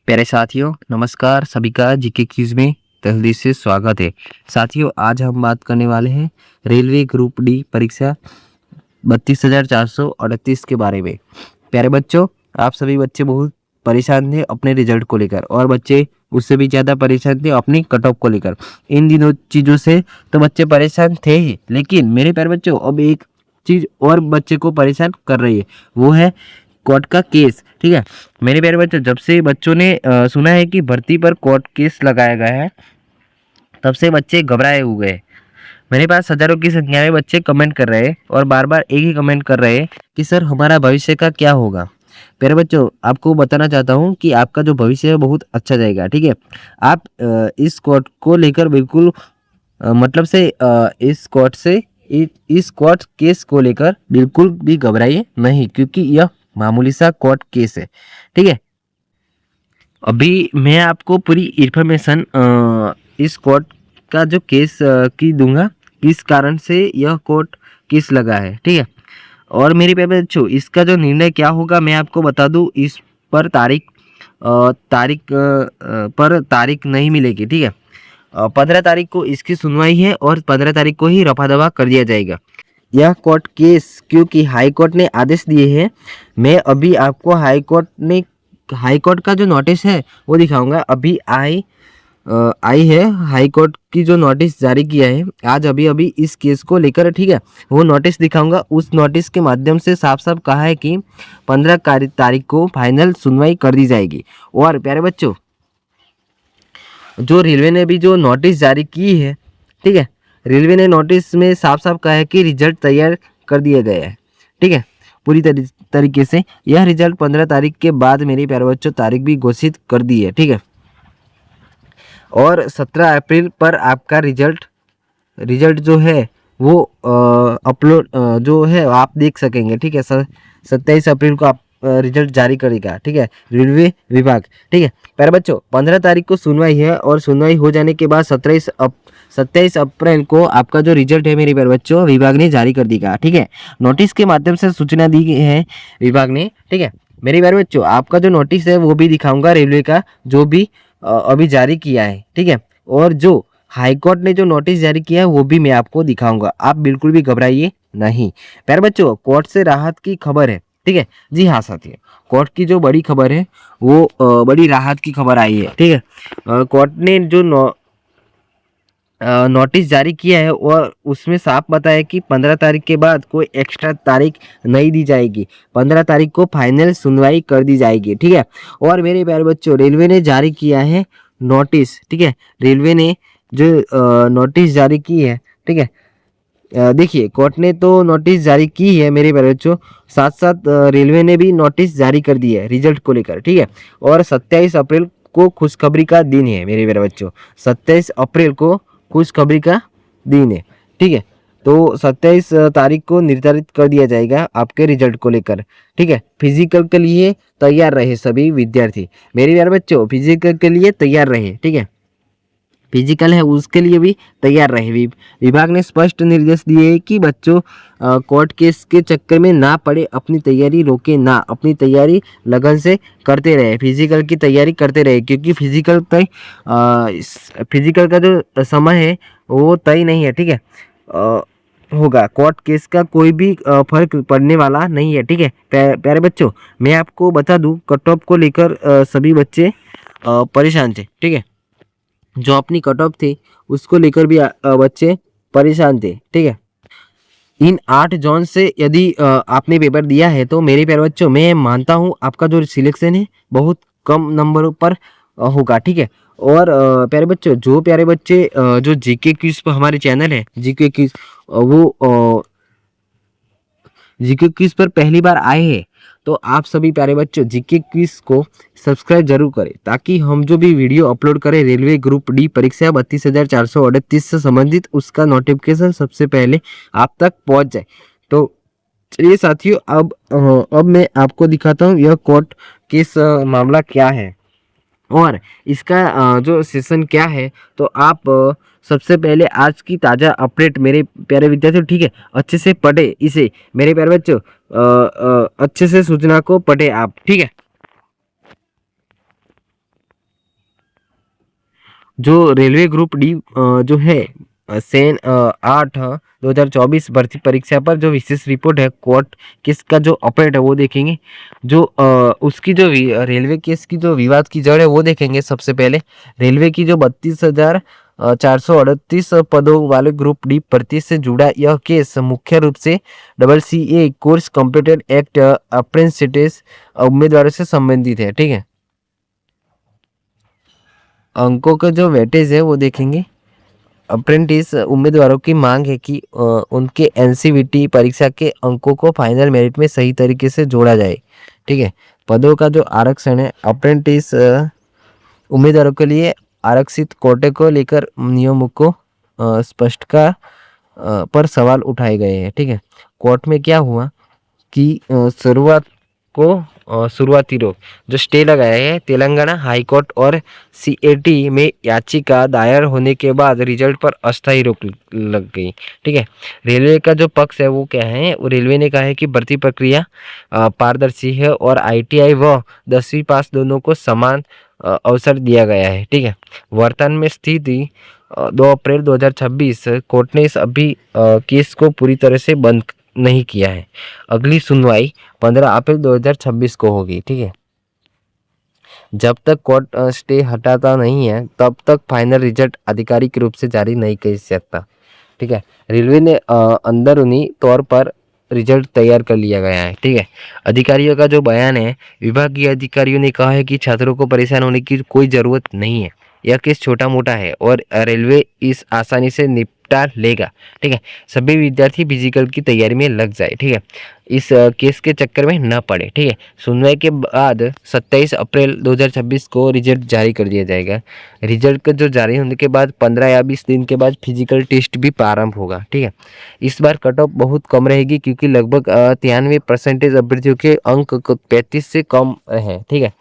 प्यारे साथियों, नमस्कार। सभी का जीके क्विज में तहे दिल से स्वागत है। साथियों, आज हम बात करने वाले हैं रेलवे ग्रुप डी परीक्षा 32,438 के बारे में। प्यारे बच्चों, आप सभी बच्चे बहुत परेशान थे अपने रिजल्ट को लेकर, और बच्चे उससे भी ज़्यादा परेशान थे अपनी कट ऑफ को लेकर। इन दिनों चीज़ों से तो बच्चे परेशान थे ही, लेकिन मेरे प्यारे बच्चों, अब एक चीज़ और बच्चे को परेशान कर रही है, वो है कोर्ट का केस। ठीक है मेरे प्यारे बच्चों, जब से बच्चों ने सुना है कि भर्ती पर कोर्ट केस लगाया गया है, तब से बच्चे घबराए हुए हैं। मेरे पास हजारों की संख्या में बच्चे कमेंट कर रहे हैं और बार बार एक ही कमेंट कर रहे हैं कि सर हमारा भविष्य का क्या होगा। प्यारे बच्चों, आपको बताना चाहता हूँ कि आपका जो भविष्य है बहुत अच्छा जाएगा। ठीक है, आप इस कोर्ट को लेकर बिल्कुल मतलब से इस कोर्ट से इस कोर्ट केस को लेकर बिल्कुल भी घबराइए नहीं, क्योंकि यह मामूली सा कोर्ट केस है। ठीक है, अभी मैं आपको पूरी इन्फॉर्मेशन इस कोर्ट का जो केस की दूंगा, किस कारण से यह कोर्ट केस लगा है। ठीक है, और मेरे प्यारे बच्चों, इसका जो निर्णय क्या होगा मैं आपको बता दूं। इस पर तारीख नहीं मिलेगी। ठीक है, 15 तारीख को इसकी सुनवाई है और 15 तारीख को ही रफा दफा कर दिया जाएगा यह कोर्ट केस, क्योंकि हाई कोर्ट ने आदेश दिए हैं। मैं अभी आपको हाई कोर्ट का जो नोटिस है वो दिखाऊंगा। अभी आई है हाई कोर्ट की जो नोटिस जारी किया है आज अभी अभी इस केस को लेकर। ठीक है, वो नोटिस दिखाऊंगा। उस नोटिस के माध्यम से साफ साफ कहा है कि 15 तारीख को फाइनल सुनवाई कर दी जाएगी। और प्यारे बच्चों, जो रेलवे ने भी जो नोटिस जारी की है, ठीक है, रेलवे ने नोटिस में साफ साफ कहा है कि रिजल्ट तैयार कर दिया गया है। ठीक है, पूरी तरीके से यह रिजल्ट 15 तारीख के बाद मेरे प्यारे बच्चों तारीख भी घोषित कर दी है। ठीक है, और 17 अप्रैल पर आपका रिजल्ट जो है वो अपलोड जो है आप देख सकेंगे। ठीक है, 27 अप्रैल को आप रिजल्ट जारी करेगा। ठीक है, रेलवे विभाग। ठीक है प्यारे बच्चों, 15 तारीख को सुनवाई है और सुनवाई हो जाने के बाद 27 अप्रैल को आपका जो रिजल्ट है मेरे प्यारे बच्चों विभाग ने जारी कर देगा। ठीक है, नोटिस के माध्यम से सूचना दी गई है विभाग ने। ठीक है मेरे प्यारे बच्चों, आपका जो नोटिस है वो भी दिखाऊंगा, रेलवे का जो भी अभी जारी किया है। ठीक है, और जो हाईकोर्ट ने जो नोटिस जारी किया है वो भी मैं आपको दिखाऊंगा। आप बिल्कुल भी घबराइए नहीं। प्यारे बच्चों, कोर्ट से राहत की खबर है। ठीक है, जी हाँ साथियों, कोर्ट की जो बड़ी खबर है वो बड़ी राहत की खबर आई है। ठीक है, कोर्ट ने जो नोटिस जारी किया है और उसमें साफ बताया कि 15 तारीख के बाद कोई एक्स्ट्रा तारीख नहीं दी जाएगी। 15 तारीख को फाइनल सुनवाई कर दी जाएगी। ठीक है, और मेरे प्यारे बच्चों, रेलवे ने जारी किया है नोटिस। ठीक है, रेलवे ने जो नोटिस जारी की है, ठीक है, देखिए कोर्ट ने तो नोटिस जारी की है मेरे प्यारे बच्चों, साथ साथ रेलवे ने भी नोटिस जारी कर दी है रिजल्ट को लेकर। ठीक है, और 27 अप्रैल को खुशखबरी का दिन है मेरे प्यारे बच्चों। 27 अप्रैल को खुशखबरी का दिन है। ठीक है, तो 27 तारीख को निर्धारित कर दिया जाएगा आपके रिजल्ट को लेकर। ठीक है, फिजिकल के लिए तैयार रहे सभी विद्यार्थी। मेरे प्यारे बच्चों, फिजिकल के लिए तैयार रहे। ठीक है, फिजिकल है उसके लिए भी तैयार रहे। विभाग ने स्पष्ट निर्देश दिए हैं कि बच्चों कोर्ट केस के चक्कर में ना पड़े, अपनी तैयारी रोके ना, अपनी तैयारी लगन से करते रहे, फिजिकल की तैयारी करते रहे, क्योंकि फिजिकल का जो समय है वो तय नहीं है। ठीक है, होगा कोर्ट केस का कोई भी फर्क पड़ने वाला नहीं है। ठीक है प्यारे बच्चों, मैं आपको बता दूं, कट ऑफ को लेकर सभी बच्चे परेशान थे। ठीक है, जो अपनी कट ऑफ थी उसको लेकर भी बच्चे परेशान थे। ठीक है, इन 8 जोन से यदि आपने पेपर दिया है तो मेरे प्यारे बच्चों, मैं मानता हूँ आपका जो सिलेक्शन है बहुत कम नंबरों पर होगा। ठीक है, और प्यारे बच्चों, जो प्यारे बच्चे जो जीके क्विज पर हमारे चैनल है जीके क्विज, वो जीके क्विज पर पहली बार आए हैं तो आप सभी प्यारे बच्चों जीके क्विज को सब्सक्राइब जरूर करें, ताकि हम जो भी वीडियो अपलोड करें रेलवे ग्रुप डी परीक्षा 32,438 से संबंधित, उसका नोटिफिकेशन सबसे पहले आप तक पहुंच जाए। तो चलिए साथियों, अब मैं आपको दिखाता हूँ यह कोर्ट केस मामला क्या है और इसका जो सेशन क्या है। तो आप सबसे पहले आज की ताज़ा अपडेट मेरे प्यारे विद्यार्थियों, ठीक है, अच्छे से पढ़े इसे मेरे प्यारे बच्चों, अच्छे से सूचना को पढ़े आप। ठीक है, जो रेलवे ग्रुप डी जो है सेन 8 2024 भर्ती परीक्षा पर जो विशेष रिपोर्ट है कोर्ट केस का जो अपडेट है वो देखेंगे। जो उसकी जो रेलवे केस की जो विवाद की जड़ है वो देखेंगे। सबसे पहले रेलवे की जो 32,438 पदों वाले ग्रुप डी भर्ती से जुड़ा यह केस मुख्य रूप से CCA course completed act apprentice उम्मीदवारों से संबंधित है। ठीक है, अंकों का जो वेटेज है वो देखेंगे। अप्रेंटिस उम्मीदवारों की मांग है कि उनके एनसीवीटी परीक्षा के अंकों को फाइनल मेरिट में सही तरीके से जोड़ा जाए। ठीक है, पदों का जो आरक्षण है अप्रेंटिस उम्मीदवारों के लिए आरक्षित कोटे को लेकर नियमों को स्पष्ट का पर सवाल उठाए गए हैं। ठीक है, कोर्ट में क्या हुआ कि शुरुआती रोक जो स्टे लगाया है तेलंगाना हाई कोर्ट और सीएटी में याचिका दायर होने के बाद रिजल्ट पर अस्थायी रोक लग गई। ठीक है, रेलवे का जो पक्ष है वो क्या है, वो रेलवे ने कहा है कि भर्ती प्रक्रिया पारदर्शी है और आईटीआई व 10वीं पास दोनों को समान अवसर दिया गया है। ठीक है, वर्तमान में स्थिति 2 अप्रैल 2026 कोर्ट ने इस अभी केस को पूरी तरह से बंद नहीं किया है। अगली सुनवाई 15 अप्रैल 2026 को होगी। ठीक है, जब तक कोर्ट स्टे हटाता नहीं है तब तक फाइनल रिजल्ट आधिकारिक रूप से जारी नहीं कर सकता। ठीक है, रेलवे ने अंदरूनी तौर पर रिजल्ट तैयार कर लिया गया है। ठीक है, अधिकारियों का जो बयान है, विभागीय अधिकारियों ने कहा है कि छात्रों को परेशान होने की कोई ज़रूरत नहीं है। यह केस छोटा मोटा है और रेलवे इस आसानी से निपटा लेगा। ठीक है, सभी विद्यार्थी फिजिकल की तैयारी में लग जाए। ठीक है, इस केस के चक्कर में न पड़े। ठीक है, सुनवाई के बाद 27 अप्रैल 2026 को रिजल्ट जारी कर दिया जाएगा। रिजल्ट का जो जारी होने के बाद 15 या 20 दिन के बाद फिजिकल टेस्ट भी प्रारंभ होगा। ठीक है, इस बार कट ऑफ बहुत कम रहेगी क्योंकि लगभग 93% अभ्यर्थियों के अंक 35 से कम है। ठीक है,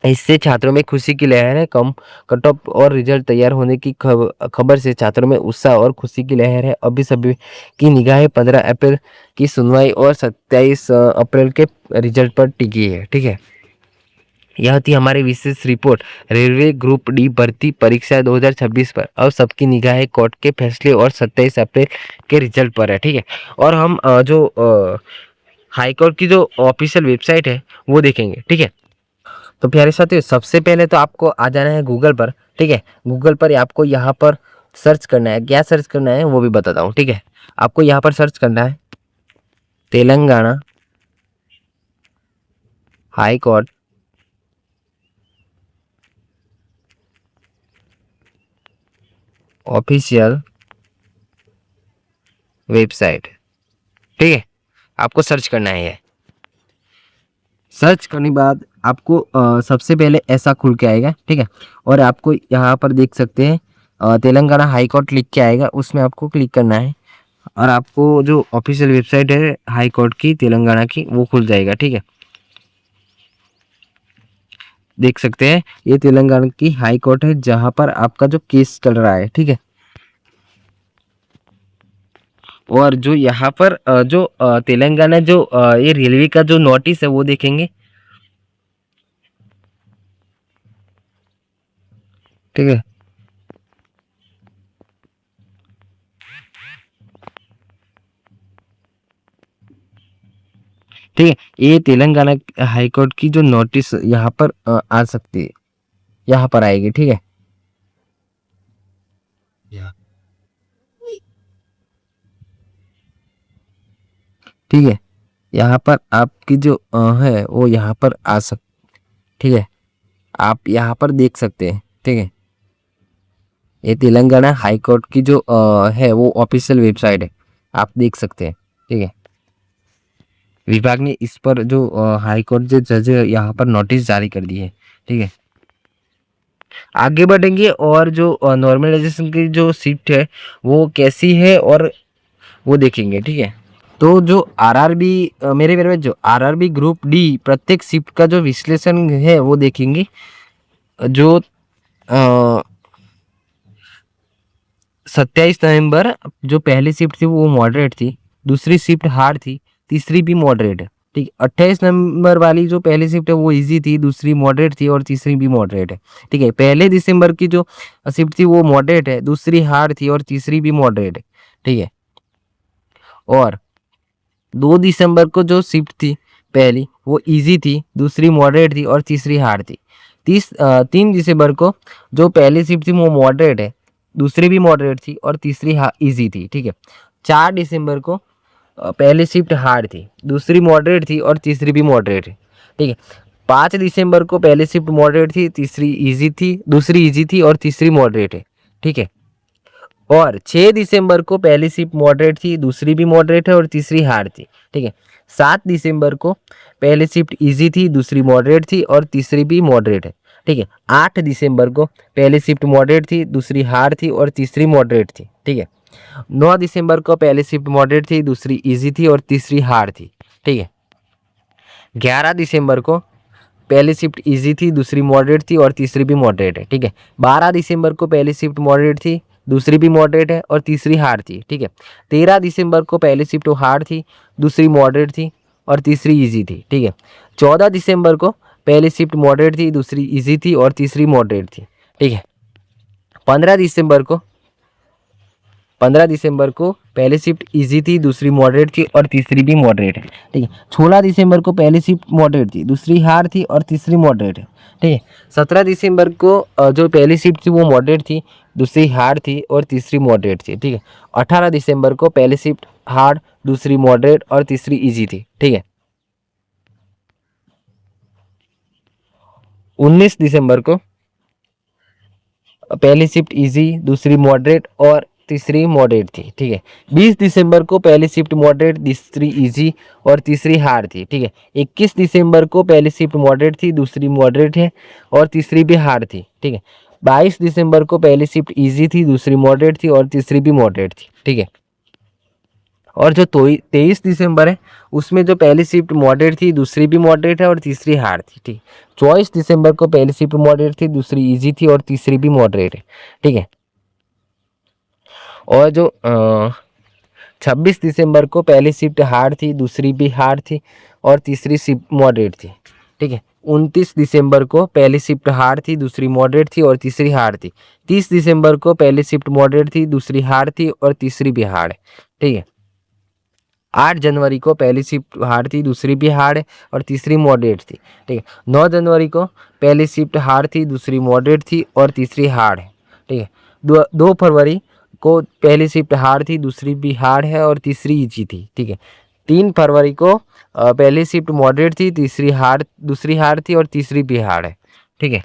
इससे छात्रों में खुशी की लहर है। कम कट ऑफ और रिजल्ट तैयार होने की खबर से छात्रों में उत्साह और खुशी की लहर है। अभी सभी की निगाहें 15 अप्रैल की सुनवाई और 27 अप्रैल के रिजल्ट पर टिकी है। ठीक है, यह थी हमारी विशेष रिपोर्ट रेलवे ग्रुप डी भर्ती परीक्षा 2026 पर। अब सबकी निगाहें कोर्ट के फैसले और 27 अप्रैल के रिजल्ट पर है। ठीक है, और हम जो हाई कोर्ट की जो ऑफिशियल वेबसाइट है वो देखेंगे। ठीक है, तो प्यारे साथियों सबसे पहले तो आपको आ जाना है गूगल पर। ठीक है, गूगल पर आपको यहाँ पर सर्च करना है। क्या सर्च करना है वो भी बताता हूँ। ठीक है, आपको यहाँ पर सर्च करना है Telangana high court official website. ठीक है, आपको सर्च करना है। सर्च करने के बाद आपको सबसे पहले ऐसा खुल के आएगा। ठीक है, और आपको यहाँ पर देख सकते हैं तेलंगाना हाई कोर्ट लिख के आएगा, उसमें आपको क्लिक करना है और आपको जो ऑफिशियल वेबसाइट है हाई कोर्ट की तेलंगाना की वो खुल जाएगा। ठीक है, देख सकते हैं ये तेलंगाना की हाई कोर्ट है जहाँ पर आपका जो केस चल रहा है। ठीक है, और जो यहाँ पर जो तेलंगाना जो ये रेलवे का जो नोटिस है वो देखेंगे। ठीक है, ठीक है, ये तेलंगाना हाई कोर्ट की जो नोटिस यहाँ पर आ सकती है, यहाँ पर आएगी। ठीक है, ठीक है, यहाँ पर आपकी जो है वो यहाँ पर आ सक ठीक है, आप यहाँ पर देख सकते हैं। ठीक है, ये तेलंगाना हाई कोर्ट की जो है वो ऑफिशियल वेबसाइट है, आप देख सकते हैं। ठीक है, विभाग ने इस पर जो हाई कोर्ट जो जज है यहाँ पर नोटिस जारी कर दी है। ठीक है, आगे बढ़ेंगे और जो नॉर्मलाइजेशन की जो शिफ्ट है वो कैसी है और वो देखेंगे। ठीक है, तो जो आरआरबी मेरे मेरे में जो आरआरबी ग्रुप डी प्रत्येक शिफ्ट का जो विश्लेषण है वो देखेंगे। जो 27 नवंबर जो पहली शिफ्ट थी वो मॉडरेट थी, दूसरी शिफ्ट हार्ड थी, तीसरी भी मॉडरेट है। ठीक है। 28 नंबर वाली जो पहली शिफ्ट है वो इजी थी, दूसरी मॉडरेट थी और तीसरी भी मॉडरेट है। ठीक है। पहले दिसंबर की जो शिफ्ट थी वो मॉडरेट है, दूसरी हार्ड थी और तीसरी भी मॉडरेट है। ठीक है। और 2 दिसंबर को जो शिफ्ट थी पहली वो इजी थी, दूसरी मॉडरेट थी और तीसरी हार्ड थी। 3 दिसंबर को जो पहली शिफ्ट थी वो मॉडरेट है, दूसरी भी मॉडरेट थी और तीसरी इजी थी। ठीक है। 4 दिसंबर को पहली शिफ्ट हार्ड थी, दूसरी मॉडरेट थी और तीसरी भी मॉडरेट है। ठीक है। 5 दिसंबर को पहली शिफ्ट मॉडरेट थी, तीसरी इजी थी, दूसरी इजी थी और तीसरी मॉडरेट है। ठीक है। और 6 दिसंबर को पहली शिफ्ट मॉडरेट थी, दूसरी भी मॉडरेट है और तीसरी हार्ड थी। ठीक है। 7 दिसंबर को पहली शिफ्ट इजी थी, दूसरी मॉडरेट थी और तीसरी भी मॉडरेट है। ठीक है। 8 दिसंबर को पहली शिफ्ट मॉडरेट थी, दूसरी हार्ड थी और तीसरी मॉडरेट थी। ठीक है। 9 दिसंबर को पहली शिफ्ट मॉडरेट थी, दूसरी इजी थी और तीसरी हार्ड थी। ठीक है। 11 दिसंबर को पहली शिफ्ट इजी थी, दूसरी मॉडरेट थी और तीसरी भी मॉडरेट है। ठीक है। 12 दिसंबर को पहली शिफ्ट मॉडरेट थी, दूसरी भी मॉडरेट है और तीसरी हार्ड थी। ठीक है। 13 दिसंबर को पहली शिफ्ट हार्ड थी, दूसरी मॉडरेट थी और तीसरी इजी थी। ठीक है। 14 दिसंबर को पहली शिफ्ट मॉडरेट थी, दूसरी इजी थी और तीसरी मॉडरेट थी। ठीक है। 15 दिसंबर को 15 दिसंबर को पहली शिफ्ट इजी थी, दूसरी मॉडरेट थी और तीसरी भी मॉडरेट है। ठीक है। 16 दिसंबर को पहली शिफ्ट मॉडरेट थी, दूसरी हार्ड थी और तीसरी मॉडरेट है। ठीक है। 17 दिसंबर को जो पहली शिफ्ट थी वो मॉडरेट थी, दूसरी हार्ड थी और तीसरी मॉडरेट थी। ठीक है। 18 दिसंबर को पहली शिफ्ट हार्ड, दूसरी मॉडरेट और तीसरी इजी थी। ठीक है। 19 दिसंबर को पहली शिफ्ट इजी, दूसरी मॉडरेट और तीसरी मॉडरेट थी। ठीक है। 20 दिसंबर को पहली शिफ्ट मॉडरेट, दूसरी इजी और तीसरी हार्ड थी। ठीक है। 21 दिसंबर को पहली शिफ्ट मॉडरेट थी, दूसरी मॉडरेट है और तीसरी भी हार्ड थी। ठीक है। 22 दिसंबर को पहली शिफ्ट इजी थी, दूसरी मॉडरेट थी और तीसरी भी मॉडरेट थी। ठीक है। और जो 23 दिसंबर है उसमें जो पहली शिफ्ट मॉडरेट थी, दूसरी भी मॉडरेट है और तीसरी हार्ड थी। ठीक। 24 दिसंबर को पहली शिफ्ट मॉडरेट थी, दूसरी इजी थी और तीसरी भी मॉडरेट है। ठीक है। और जो 26 दिसंबर को पहली शिफ्ट हार्ड थी, दूसरी भी हार्ड थी और तीसरी शिफ्ट मॉडरेट थी। ठीक है। 29 दिसंबर को पहली शिफ्ट हार्ड थी, दूसरी मॉडरेट थी और तीसरी हार्ड थी। 30 दिसंबर को पहली शिफ्ट मॉडरेट थी, दूसरी हार्ड थी और तीसरी भी हार्ड है। ठीक है। 8 जनवरी को पहली शिफ्ट हार्ड थी, दूसरी भी हार्ड है और तीसरी मॉडरेट थी। ठीक है। 9 जनवरी को पहली शिफ्ट हार्ड थी, दूसरी मॉडरेट थी और तीसरी हार्ड है। ठीक है। 2 फरवरी को पहली शिफ्ट हार्ड थी, दूसरी भी हार्ड है और तीसरी इजी थी। ठीक है। 3 फरवरी को पहली शिफ्ट मॉडरेट थी, तीसरी हार्ड, दूसरी हार्ड थी और तीसरी भी हार्ड है। ठीक है।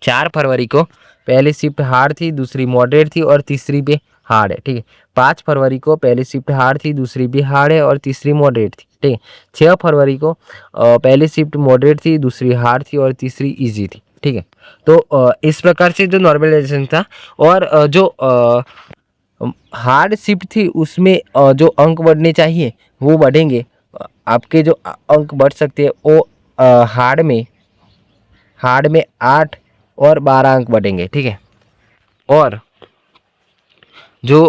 4 फरवरी को पहली शिफ्ट हार्ड थी, दूसरी मॉडरेट थी और तीसरी भी हार्ड है। ठीक है। 5 फरवरी को पहली शिफ्ट हार्ड थी, दूसरी भी हार्ड है और तीसरी मॉडरेट थी। ठीक है। 6 फरवरी को पहली शिफ्ट मॉडरेट थी, दूसरी हार्ड थी और तीसरी इजी थी। ठीक है। तो इस प्रकार से जो नॉर्मलाइजेशन था और जो हार्ड शिफ्ट थी उसमें जो अंक बढ़ने चाहिए वो बढ़ेंगे। आपके जो अंक बढ़ सकते हैं वो हार्ड में 8 और 12 अंक बढ़ेंगे। ठीक है। और जो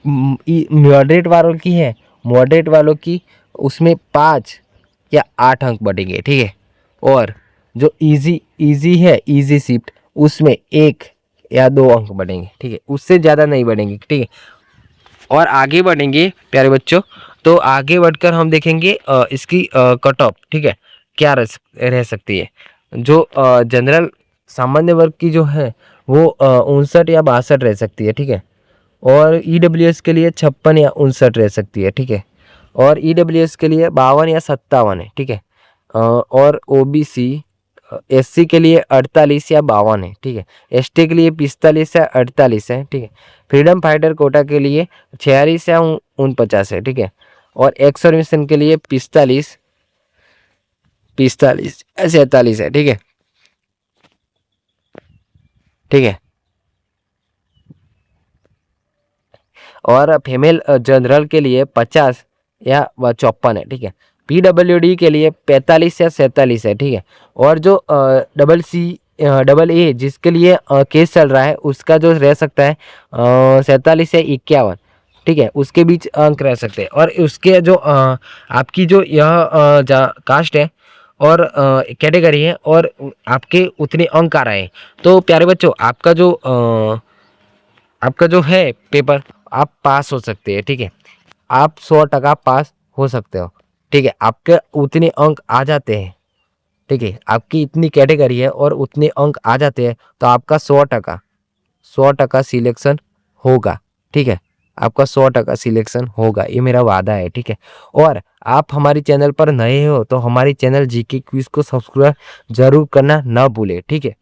मॉडरेट वालों की है, मॉडरेट वालों की उसमें 5 या 8 अंक बढ़ेंगे। ठीक है। और जो इजी है, इजी शिफ्ट, उसमें 1 या 2 अंक बढ़ेंगे। ठीक है। उससे ज़्यादा नहीं बढ़ेंगे। ठीक है। और आगे बढ़ेंगे प्यारे बच्चों, तो आगे बढ़कर हम देखेंगे इसकी कट ऑफ। ठीक है। क्या रह सकती है। जो जनरल सामान्य वर्ग की जो है वो 59 या 62 रह सकती है। ठीक है। और ईडब्ल्यूएस के लिए 56 या 59 रह सकती है। ठीक है। और ईडब्ल्यूएस के लिए 52 या 57 है। ठीक है। और ओबीसी एससी के लिए 48 या 52 है। ठीक है। एसटी के लिए 45 या 48 है। ठीक है। फ्रीडम फाइटर कोटा के लिए 46 या 49 है। ठीक है। और एक्स सर्विसन के लिए 45 या 47 है। ठीक है। ठीक है। और फीमेल जनरल के लिए 50 या 54 है। ठीक है। पीडब्ल्यूडी के लिए 45 या 47 है। ठीक है। और जो डबल ए जिसके लिए केस चल रहा है उसका जो रह सकता है 47 या 51। ठीक है, उसके बीच अंक रह सकते हैं। और उसके जो आपकी जो यह कास्ट है और कैटेगरी है और आपके उतने अंक आ रहे हैं, तो प्यारे बच्चों आपका जो है पेपर, आप पास हो सकते हैं। ठीक है, आप 100% पास हो सकते हो। ठीक है, आपके उतने अंक आ जाते हैं। ठीक है, आपकी इतनी कैटेगरी है और उतने अंक आ जाते हैं, तो आपका 100% सिलेक्शन होगा। ठीक है, आपका 100% सिलेक्शन होगा, ये मेरा वादा है। ठीक है, और आप हमारे चैनल पर नए हो तो हमारे चैनल जीके क्विज को सब्सक्राइब जरूर करना ना भूले। ठीक है।